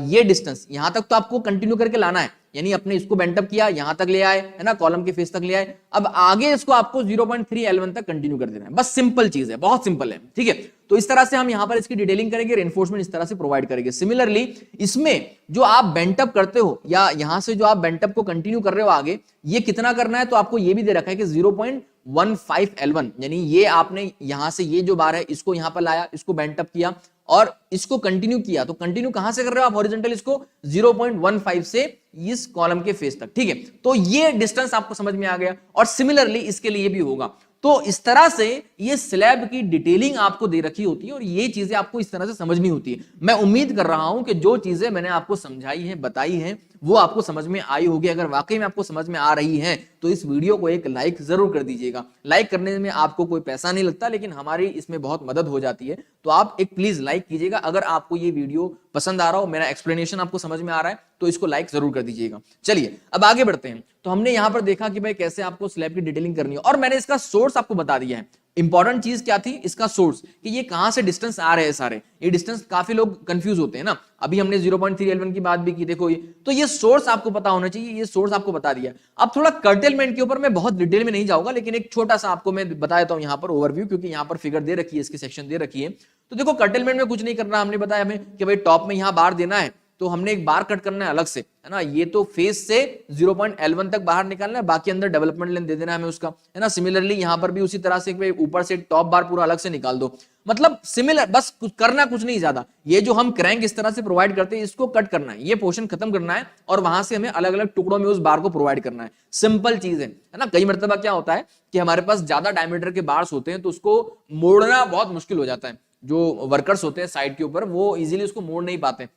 ये डिस्टेंस यहां तक तो आपको कंटिन्यू करके लाना है। यानी अपने इसको बेंट अप किया, यहां तक ले आए, है ना, कॉलम के फेस तक ले आए, अब आगे इसको आपको 0.3 L1 तक कंटिन्यू कर देना है। बस सिंपल चीज है, बहुत सिंपल है, ठीक है। तो इस तरह से हम यहां पर इसकी डिटेलिंग करेंगे, रेनफोर्समेंट इस तरह से प्रोवाइड करेंगे। सिमिलरली इसमें जो आप बेंट अप करते हो, या यहां से जो आप बेंट अप को कंटिन्यू कर रहे हो आगे, ये कितना करना है, तो आपको ये भी दे रखा है कि 0.15 L1, यानी ये आपने यहां से ये जो बार है इसको यहां पर लाया, इसको बेंट अप किया और इसको कंटिन्यू किया। तो कंटिन्यू कहां से कर रहे हो आप, हॉरिजॉन्टल, इसको 0.15 से इस कॉलम के फेस तक, ठीक है। तो ये डिस्टेंस आपको समझ में आ गया, और सिमिलरली इसके लिए भी होगा। तो इस तरह से ये स्लैब की डिटेलिंग आपको दे रखी होती है, और ये चीजें आपको इस तरह से समझनी होती है। मैं उम्मीद कर रहा हूं कि जो चीजें मैंने आपको समझाई है, बताई है, वो आपको समझ में आई होगी। अगर वाकई में आपको समझ में आ रही है तो इस वीडियो को एक लाइक जरूर कर दीजिएगा। लाइक करने में आपको कोई पैसा नहीं लगता, लेकिन हमारी इसमें बहुत मदद हो जाती है। तो आप एक प्लीज लाइक कीजिएगा। अगर आपको ये वीडियो पसंद आ रहा हो, मेरा एक्सप्लेनेशन आपको समझ में आ रहा है, तो इसको लाइक जरूर कर दीजिएगा। चलिए अब आगे बढ़ते हैं। तो हमने यहां पर देखा कि भाई कैसे आपको स्लैब की डिटेलिंग करनी है, और मैंने इसका सोर्स आपको बता दिया है। इंपॉर्टेंट चीज क्या थी, इसका सोर्स, कि ये कहां से डिस्टेंस आ रहे हैं सारे, ये डिस्टेंस काफी लोग कंफ्यूज होते हैं ना। अभी हमने 0.3L1 की बात भी की, देखो ये, तो ये सोर्स आपको पता होना चाहिए, ये सोर्स आपको बता दिया। अब थोड़ा कर्टेलमेंट के ऊपर मैं बहुत डिटेल में नहीं जाऊंगा, लेकिन एक छोटा सा आपको मैं बता देता हूं यहाँ पर ओवरव्यू, क्योंकि यहाँ पर फिगर दे रखी है, इसकी सेक्शन दे रखी है। तो देखो कर्टेलमेंट में कुछ नहीं करना, हमने बताया हमें कि भाई टॉप में यहाँ बार देना है, तो हमने एक बार कट करना है अलग से, है ना, ये तो फेस से 0.L1 तक बाहर निकालना है, बाकी अंदर डेवलपमेंट लेंथ दे देना है हमें उसका, है ना। सिमिलरली यहां पर भी उसी तरह से ऊपर से टॉप बार पूरा अलग से निकाल दो, मतलब सिमिलर, बस करना कुछ नहीं ज्यादा। ये जो हम क्रैंक इस तरह से प्रोवाइड करते हैं, इसको कट करना है, ये पोर्शन खत्म करना है, और वहां से हमें अलग अलग टुकड़ों में उस बार को प्रोवाइड करना है। सिंपल चीज है ना। कई मरतबा क्या होता है कि हमारे पास ज्यादा डायमीटर के बार्स होते हैं, तो उसको मोड़ना बहुत मुश्किल हो जाता है। जो वर्कर्स होते हैं साइड के ऊपर, वो इजीली उसको मोड़ नहीं पाते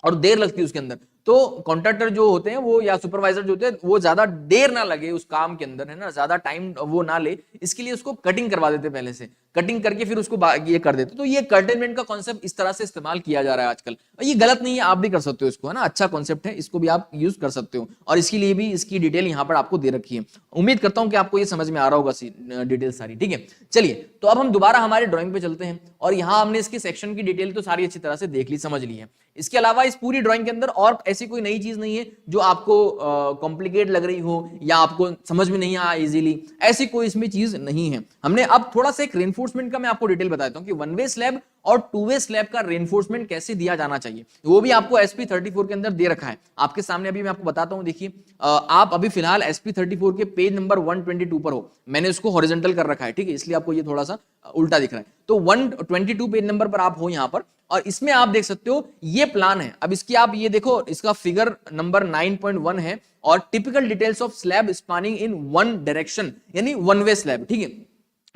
और देर लगती है उसके अंदर। तो कॉन्ट्रैक्टर जो होते हैं वो, या सुपरवाइजर जो होते हैं, वो ज्यादा देर ना लगे उस काम के अंदर, है ना, ज्यादा टाइम वो ना ले, इसके लिए उसको कटिंग करवा देते पहले से, कटिंग करके फिर उसको ये कर देते। तो ये कर्टेलमेंट का कॉन्सेप्ट इस तरह से इस्तेमाल किया जा रहा है आजकल। ये गलत नहीं है, आप भी कर सकते हो इसको, है ना, अच्छा कॉन्सेप्ट है, इसको भी आप यूज कर सकते हो, और इसके लिए भी इसकी डिटेल यहाँ पर आपको दे रखी है। उम्मीद करता हूं कि आपको ये समझ में आ रहा होगा डिटेल सारी, ठीक है। चलिए, तो अब हम दोबारा हमारे ड्राइंग पे चलते हैं, और यहाँ हमने इसकी सेक्शन की डिटेल तो सारी अच्छी तरह से देख ली, समझ ली है। इसके अलावा इस पूरी ड्राइंग के अंदर और ऐसी कोई नई चीज नहीं है जो आपको कॉम्प्लिकेट लग रही हो या आपको समझ में नहीं आया इजीली, ऐसी कोई इसमें चीज नहीं है। हमने अब थोड़ा सा एक रेनफोर्समेंट का मैं आपको डिटेल बताता हूं कि वन वे स्लैब और टू वे स्लैब का रेनफोर्समेंट कैसे दिया जाना चाहिए, वो भी आपको SP34 के अंदर दे रखा है आपके सामने। अभी मैं आपको बताता हूं, देखिए आप अभी फिलहाल SP34 के पेज नंबर 122 पर हो, मैंने उसको हॉरिजॉन्टल कर रखा है, ठीक है, इसलिए आपको ये थोड़ा सा उल्टा दिख रहा है। तो 122 पेज नंबर पर आप हो यहां पर, और इसमें आप देख सकते हो ये प्लान है। अब इसकी आप ये देखो, इसका फिगर नंबर 9.1 है, और typical details of slab spanning in one direction, यानी वन वे स्लैब, ठीक है,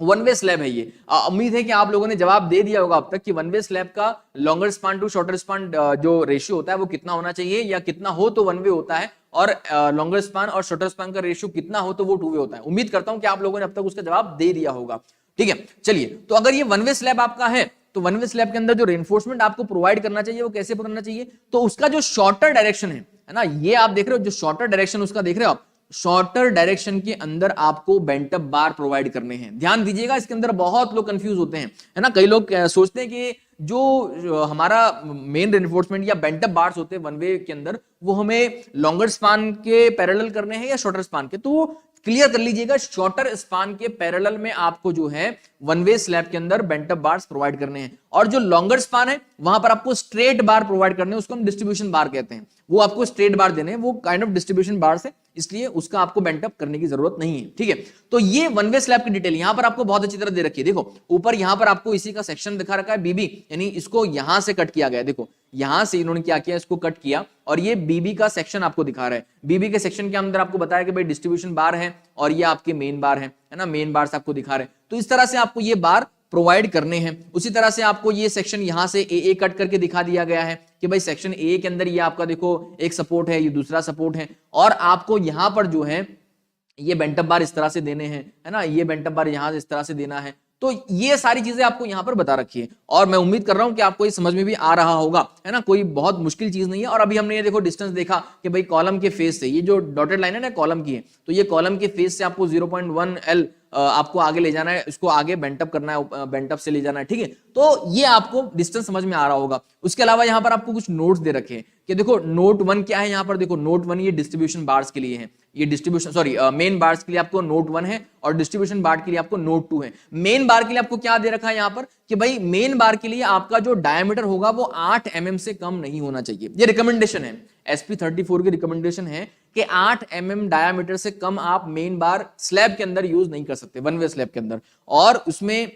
वन वे स्लैब है ये। उम्मीद है कि आप लोगों ने जवाब दे दिया होगा अब तक कि वन वे स्लैब का longer span to shorter span जो रेशियो होता है वो कितना होना चाहिए, या कितना हो तो वन वे होता है, और लॉन्गर स्पान और शॉर्टर स्पान का रेशियो कितना हो तो वो टू वे होता है। उम्मीद करता हूं कि आप लोगों ने अब तक उसका जवाब दे दिया होगा, ठीक है। चलिए, तो अगर ये वन वे स्लैब आपका है, तो वन वे स्लैब के अंदर जो रेनफोर्समेंट आपको प्रोवाइड करना चाहिए वो कैसे करना चाहिए, तो उसका जो शॉर्टर डायरेक्शन है ना, ये आप देख रहे हो, जो शॉर्टर डायरेक्शन उसका देख रहे हो आप, शॉर्टर डायरेक्शन के अंदर आपको बेंट अप बार प्रोवाइड करने हैं। ध्यान दीजिएगा, इसके अंदर बहुत लोग कंफ्यूज होते हैं, है ना। कई लोग सोचते हैं कि जो हमारा मेन रेनफोर्समेंट या बेंट अप बार्स होते हैं वन वे के अंदर, वो हमें लॉन्गर स्पान के पैरेलल करने हैं या शॉर्टर स्पान के। तो क्लियर कर लीजिएगा, शॉर्टर स्पान के पैरेलल में आपको जो है वन वे स्लैब के अंदर बेंट अप बार्स प्रोवाइड करने हैं, और जो लॉन्गर स्पान है वहां पर आपको स्ट्रेट बार प्रोवाइड करने हैं, उसको हम डिस्ट्रीब्यूशन बार कहते हैं। वो आपको स्ट्रेट बार देने हैं, वो काइंड ऑफ डिस्ट्रीब्यूशन बार है, इसलिए उसका आपको बेंट अप करने की जरूरत नहीं है, ठीक है। तो ये वन वे स्लैब की डिटेल यहां पर आपको बहुत अच्छी तरह दे रखी है। देखो ऊपर यहां पर आपको इसी का सेक्शन दिखा रखा है, बीबी, यानी इसको यहां से कट किया गया, देखो यहां से इन्होंने क्या किया, इसको कट किया, और ये बीबी का सेक्शन आपको दिखा रहा है। बीबी के सेक्शन के अंदर आपको बताया कि भाई डिस्ट्रीब्यूशन बार है, और ये आपके मेन बार है ना, मेन बार आपको दिखा रहे हैं। तो इस तरह से आपको ये बार प्रोवाइड करने हैं। उसी तरह से आपको ये सेक्शन यहां से ए कट करके दिखा दिया गया है कि भाई सेक्शन ए के अंदर ये आपका देखो एक सपोर्ट है, ये दूसरा सपोर्ट है, और आपको यहां पर जो है ये बेंट अप बार इस तरह से देने हैं, है ना, ये बेंट अप बार यहां से इस तरह से देना है। तो ये सारी चीजें आपको यहां पर बता रखी है, और मैं उम्मीद कर रहा हूं कि आपको ये समझ में भी आ रहा होगा, है ना, कोई बहुत मुश्किल चीज नहीं है। और अभी हमने ये देखो डिस्टेंस देखा कि भाई कॉलम के फेस से, ये जो डॉटेड लाइन है ना कॉलम की है, तो ये कॉलम के फेस से आपको 0.1L आपको आगे ले जाना है, इसको आगे बेंट अप करना है, बेंट अप से ले जाना है, ठीक है। तो ये आपको डिस्टेंस समझ में आ रहा होगा। उसके अलावा यहाँ पर आपको कुछ नोट्स दे रखे हैं कि देखो नोट 1 क्या है, यहाँ पर देखो नोट 1 ये डिस्ट्रीब्यूशन बार्स के लिए है, ये डिस्ट्रीब्यूशन सॉरी मेन बार्स के लिए आपको नोट 1 है, और डिस्ट्रीब्यूशन बार के लिए आपको नोट 2 है। मेन बार के लिए आपको क्या दे रखा है यहाँ पर कि भाई मेन बार के लिए आपका जो डायमीटर होगा वो 8 mm से कम नहीं होना चाहिए। ये रिकमेंडेशन है, SP34 की रिकमेंडेशन है कि 8 mm डायमीटर से कम आप मेन बार स्लैब के अंदर यूज नहीं कर सकते, वन वे स्लैब के अंदर। और उसमें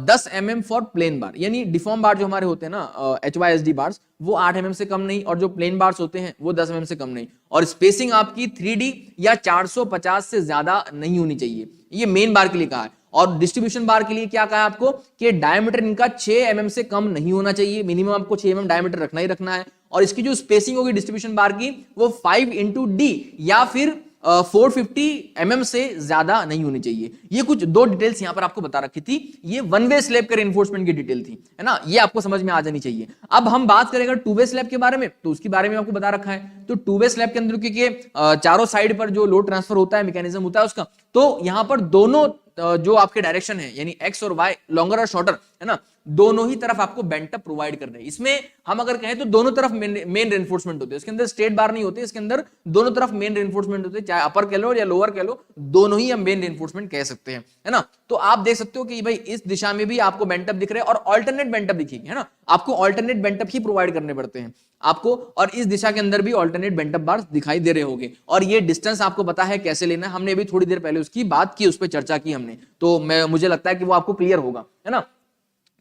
10 mm फॉर प्लेन बार, यानी डिफॉर्म बार जो हमारे होते हैं ना HYSD बार्स, वो 8 mm से कम नहीं, और जो प्लेन बार्स होते हैं वो 10 mm से कम नहीं, और स्पेसिंग आपकी 3D या 450 से ज्यादा नहीं होनी चाहिए। ये मेन बार के लिए कहा है। और डिस्ट्रीब्यूशन बार के लिए क्या कहा है आपको कि डायमीटर इनका 6 mm से कम नहीं होना चाहिए, मिनिमम आपको 6 mm डायमीटर रखना ही रखना है। और इसकी जो स्पेसिंग होगी डिस्ट्रीब्यूशन बार की वो 5x D या फिर 450 mm से ज्यादा नहीं होनी चाहिए। ये कुछ दो डिटेल्स यहां पर आपको बता रखी थी, ये वन वे स्लैब के रेनफोर्समेंट की डिटेल थी, है ना, ये आपको समझ में आ जानी चाहिए। अब हम बात करेंगे टू वे स्लैब के बारे में, तो उसके बारे में आपको बता रखा है। तो टू वे स्लैब के अंदर क्योंकि चारों साइड पर जो लोड ट्रांसफर होता है, मैकेनिज्म होता है उसका, तो यहां पर दोनों जो आपके डायरेक्शन है यानी एक्स और वाई, लॉन्गर और शॉर्टर, है ना, दोनों ही तरफ आपको बेंट अप प्रोवाइड कर रहे हैं। इसमें हम अगर कहें तो दोनों तरफ मेन रेनफोर्समेंट होते हैं, इसके अंदर स्ट्रेट बार नहीं होते, इसके अंदर दोनों तरफ मेन रेनफोर्समेंट होते हैं, चाहे अपर कह लो या लोअर कह लो, दोनों ही हम मेन रेनफोर्समेंट कह सकते हैं, है ना। तो आप देख सकते हो कि भाई इस दिशा में भी आपको बेंट अप दिख रहे हैं और ऑल्टरनेट बेंट अप दिखेगी, है ना, आपको ऑल्टरनेट बेंट अप ही प्रोवाइड करने पड़ते हैं आपको, और इस दिशा के अंदर भी ऑल्टरनेट बेंट अप बार दिखाई दे रहे होंगे। और ये डिस्टेंस आपको पता है कैसे लेना है, हमने अभी थोड़ी देर पहले उसकी बात की, उस पर चर्चा की हमने, तो मुझे लगता है कि वो आपको क्लियर होगा, है ना।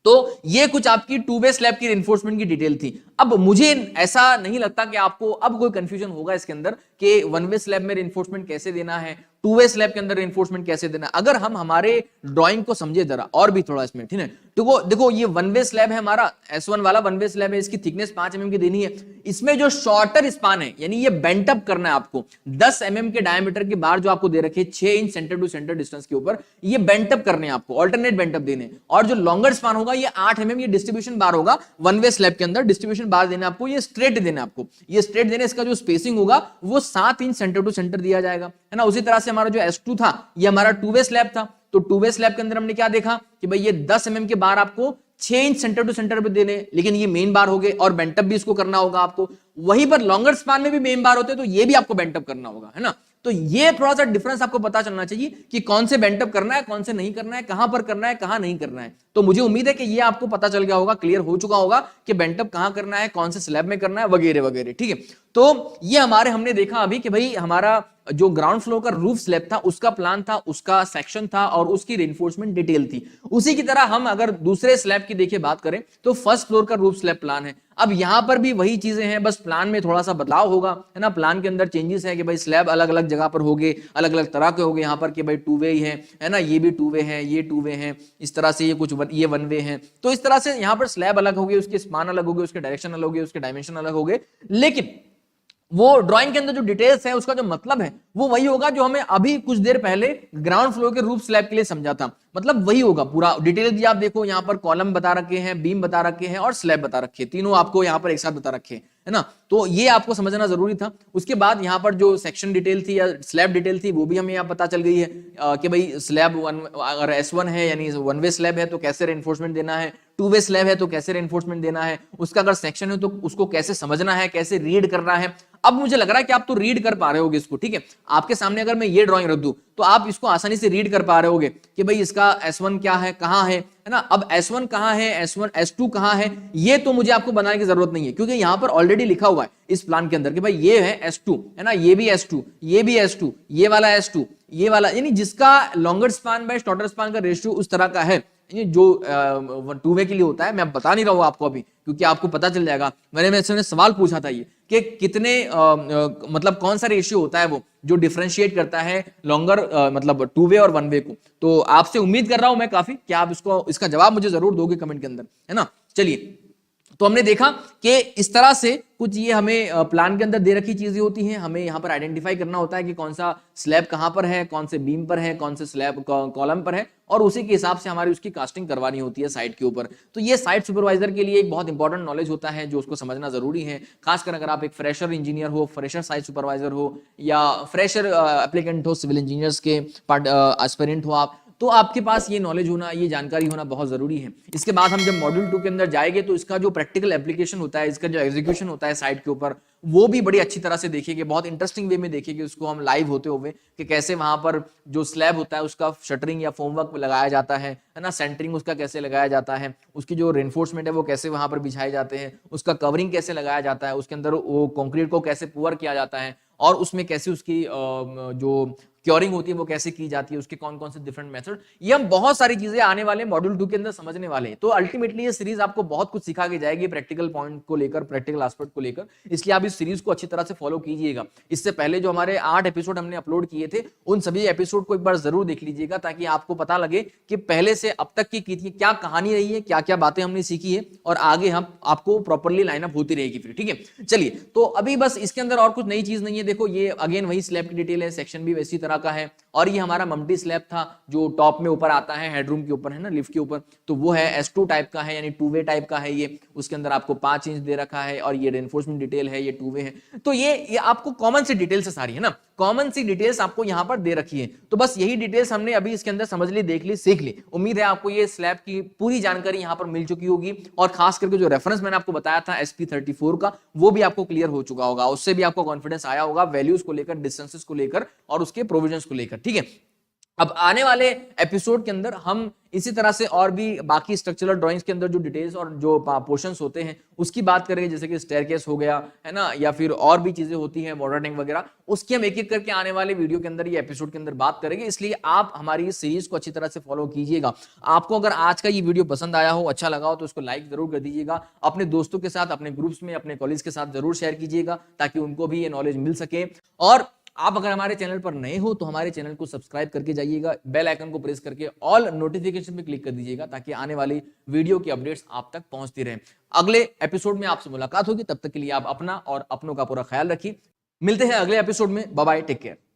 तो ये कुछ आपकी टू वे स्लैब की रिइंफोर्समेंट की डिटेल थी। अब मुझे ऐसा नहीं लगता कि आपको अब कोई कंफ्यूजन होगा इसके अंदर कि वन वे स्लैब में रिइंफोर्समेंट कैसे देना है, टू वे स्लैब के अंदर रिइंफोर्समेंट कैसे देना है। अगर हम हमारे ड्राइंग को समझे जरा और भी थोड़ा इसमें, ठीक है, तो देखो ये वन वे स्लैब है हमारा, S1 वाला वन वे स्लैब है, इसकी थिकनेस 5 mm की देनी है। इसमें जो शॉर्टर स्पान है यानी ये बेंट अप करना है आपको, 10 mm के डायमीटर के बार जो आपको दे रखे 6 inch centre to centre distance के ऊपर, ये बेंट अप करने हैं आपको, ऑल्टरनेट बेंट अप देने। और जो लॉन्गर स्पान होगा ये 8 mm, ये डिस्ट्रीब्यूशन बार होगा वन वे स्लैब के अंदर, डिस्ट्रीब्यूशन बार देने आपको, ये स्ट्रेट देने आपको, ये स्ट्रेट देने, इसका जो स्पेसिंग होगा वो 7 इंच सेंटर टू सेंटर दिया जाएगा, है ना। उसी तरह से हमारा जो S2 था ये हमारा टू वे स्लैब था, तो टू वे स्लैब के अंदर हमने क्या देखा कि भाई ये 10 mm के बार आपको 6 इंच सेंटर टू सेंटर पे देने, लेकिन ये मेन बार हो गए और बेंटअप भी इसको करना होगा आपको। वहीं पर लॉन्गर स्पान में भी मेन बार होते हैं, तो ये भी आपको बेंटअप करना होगा, है ना। तो ये थोड़ा सा डिफरेंस आपको पता चलना चाहिए कि कौन से बेंटअप करना है, कौन से नहीं करना है, कहां पर करना है, कहां नहीं करना है। तो मुझे उम्मीद है कि ये आपको पता चल गया होगा, क्लियर हो चुका होगा कि बेंटअप कहां करना है, कौन से स्लैब में करना है, वगैरह वगैरह, ठीक है। तो ये हमने देखा अभी कि भाई हमारा जो ग्राउंड फ्लोर का रूफ स्लैब था उसका प्लान था, उसका सेक्शन था और उसकी रिइंफोर्समेंट डिटेल थी। उसी की तरह हम अगर दूसरे स्लैब की देखिए बात करें तो फर्स्ट फ्लोर का रूफ स्लैब प्लान है। अब यहां पर भी वही चीजें हैं, बस प्लान में थोड़ा सा बदलाव होगा, है ना। प्लान के अंदर चेंजेस है कि भाई स्लैब अलग अलग जगह पर होंगे, अलग अलग तरह के होंगे, यहाँ पर कि भाई टू वे ही है ना, ये भी टू वे है, ये टू वे है, इस तरह से ये कुछ ये वन वे है। तो इस तरह से यहाँ पर स्लैब अलग होगी, उसके स्पान अलग होगी, उसके डायरेक्शन अलग होगी, उसके डायमेंशन अलग होंगे, लेकिन वो ड्राइंग के अंदर जो डिटेल्स है उसका जो मतलब है वो वही होगा जो हमें अभी कुछ देर पहले ग्राउंड फ्लोर के रूफ स्लैब के लिए समझा था। मतलब वही होगा, पूरा डिटेल भी आप देखो, यहाँ पर कॉलम बता रखे हैं, बीम बता रखे हैं और स्लैब बता रखे हैं, तीनों आपको यहाँ पर एक साथ बता रखे हैं, है ना। तो ये आपको समझना जरूरी था। उसके बाद यहाँ पर जो सेक्शन डिटेल थी या स्लैब डिटेल थी वो भी हमें यहाँ पता चल गई है कि भाई स्लैब अगर S1 है यानी वन वे स्लैब है तो कैसे रेनफोर्समेंट देना है, टू वे स्लैब है तो कैसे रेनफोर्समेंट देना है, उसका अगर सेक्शन है तो उसको कैसे समझना है, कैसे रीड करना है। अब मुझे लग रहा है कि आप तो रीड कर पा रहे होगे इसको, ठीक है। आपके सामने अगर मैं ये ड्राइंग रख दूं तो आप इसको आसानी से रीड कर पा रहे होगे कि भाई इसका S1 क्या है, कहां है ना। अब S1 कहां है, S1 S2 कहां है, ये तो मुझे आपको बनाने की जरूरत नहीं है, क्योंकि यहां पर ऑलरेडी लिखा हुआ है इस प्लान के अंदर कि भाई ये है S2, है ना, ये भी S2, ये भी S2, ये वाला S2, ये वाला, यानी जिसका longer span by shorter span का रेशियो उस तरह का है जो टू वे के लिए होता है। मैं बता नहीं रहा हूं आपको अभी, क्योंकि आपको पता चल जाएगा। मैंने सवाल पूछा था ये कि कितने मतलब कौन सा रेशियो होता है वो जो डिफरेंशिएट करता है लॉन्गर मतलब टू वे और वन वे को। तो आपसे उम्मीद कर रहा हूं मैं काफी कि आप इसका जवाब मुझे जरूर दोगे कमेंट के अंदर, है ना। चलिए, तो हमने देखा कि इस तरह से कुछ ये हमें प्लान के अंदर दे रखी चीजें होती हैं, हमें यहाँ पर आइडेंटिफाई करना होता है कि कौन सा स्लैब कहाँ पर है, कौन से बीम पर है, कौन से स्लैब कॉलम पर है, और उसी के हिसाब से हमारी उसकी कास्टिंग करवानी होती है साइट के ऊपर। तो ये साइट सुपरवाइजर के लिए एक बहुत इंपॉर्टेंट नॉलेज होता है जो उसको समझना जरूरी है, खासकर अगर आप एक फ्रेशर इंजीनियर हो, फ्रेशर साइट सुपरवाइजर हो या फ्रेशर एप्लीकेंट हो, सिविल इंजीनियर्स के एस्पिरेंट हो आप, तो आपके पास ये नॉलेज होना, ये जानकारी होना बहुत जरूरी है। इसके बाद हम जब मॉड्यूल 2 के अंदर जाएंगे तो इसका जो प्रैक्टिकल एप्लीकेशन होता है, इसका जो एग्जीक्यूशन होता है साइट के ऊपर, वो भी बड़ी अच्छी तरह से देखेंगे, बहुत इंटरेस्टिंग वे में देखेंगे उसको हम लाइव होते हुए कि कैसे वहां पर जो स्लैब होता है उसका शटरिंग या फोमवर्क लगाया जाता है ना, सेंटरिंग उसका कैसे लगाया जाता है, उसकी जो रेनफोर्समेंट है वो कैसे वहां पर बिछाए जाते हैं, उसका कवरिंग कैसे लगाया जाता है, उसके अंदर वो कंक्रीट को कैसे पुअर किया जाता है और उसमें कैसे उसकी जो क्योरिंग होती है वो कैसे की जाती है, उसके कौन कौन से डिफरेंट मेथड, ये हम बहुत सारी चीजें आने वाले मॉड्यूल 2 के अंदर समझने वाले हैं। तो अल्टीमेटली ये सीरीज आपको बहुत कुछ सिखा के जाएगी प्रैक्टिकल पॉइंट को लेकर, प्रैक्टिकल एस्पेक्ट को लेकर, इसलिए आप इस सीरीज को अच्छी तरह से फॉलो कीजिएगा। इससे पहले जो हमारे 8 एपिसोड हमने अपलोड किए थे उन सभी एपिसोड को एक बार जरूर देख लीजिएगा, ताकि आपको पता लगे कि पहले से अब तक की थी क्या कहानी रही है, क्या क्या बातें हमने सीखी है, और आगे हम आपको प्रॉपरली लाइनअप होती रहेगी फिर, ठीक है। चलिए, तो अभी बस इसके अंदर और कुछ नई चीज नहीं है। देखो ये अगेन वही स्लैब की डिटेल है, सेक्शन भी वैसी तरह तरह का है। और ये हमारा मल्टी स्लैब था जो टॉप में ऊपर आता है, हेडरूम के ऊपर है ना, लिफ्ट के ऊपर, तो वो है S2 टाइप का है, यानी 2 वे टाइप का है ये। उसके अंदर आपको 5 इंच दे रखा है और ये रेनफोर्समेंट डिटेल है, ये 2 वे है। तो ये आपको कॉमन सी डिटेल्स है सारी, है ना, कॉमन सी डिटेल्स आपको यहाँ पर दे रखी है। तो बस यही डिटेल्स हमने अभी इसके अंदर समझ ली, देख ली, सीख ली। उम्मीद है आपको ये स्लैब की पूरी जानकारी यहाँ पर मिल चुकी होगी, और खास करके जो रेफरेंस मैंने आपको बताया था SP34 का, वो भी आपको क्लियर हो चुका होगा, उससे भी आपको कॉन्फिडेंस आया होगा वैल्यूज को लेकर, डिस्टेंसेस को लेकर और उसके प्रोविजंस को लेकर। ठीक है, अब आने वाले एपिसोड के अंदर हम इसी तरह से और भी बाकी स्ट्रक्चरल ड्राइंग्स के अंदर जो डिटेल्स और जो पोर्शंस होते हैं उसकी बात करेंगे, जैसे कि स्टेयरकेस हो गया, है ना, या फिर और भी चीजें होती हैं, वाटर टैंक वगैरह, उसकी हम एक एक करके आने वाले वीडियो के अंदर, ये एपिसोड के अंदर बात करेंगे। इसलिए आप हमारी इस सीरीज को अच्छी तरह से फॉलो कीजिएगा। आपको अगर आज का ये वीडियो पसंद आया हो, अच्छा लगा हो, तो उसको लाइक जरूर कर दीजिएगा, अपने दोस्तों के साथ, अपने ग्रुप्स में, अपने कॉलेज के साथ जरूर शेयर कीजिएगा, ताकि उनको भी ये नॉलेज मिल सके। और आप अगर हमारे चैनल पर नए हो तो हमारे चैनल को सब्सक्राइब करके जाइएगा, बेल आइकन को प्रेस करके ऑल नोटिफिकेशन पे क्लिक कर दीजिएगा, ताकि आने वाली वीडियो की अपडेट्स आप तक पहुंचती रहें। अगले एपिसोड में आपसे मुलाकात होगी, तब तक के लिए आप अपना और अपनों का पूरा ख्याल रखिए। मिलते हैं अगले एपिसोड में, बाय बाय, टेक केयर।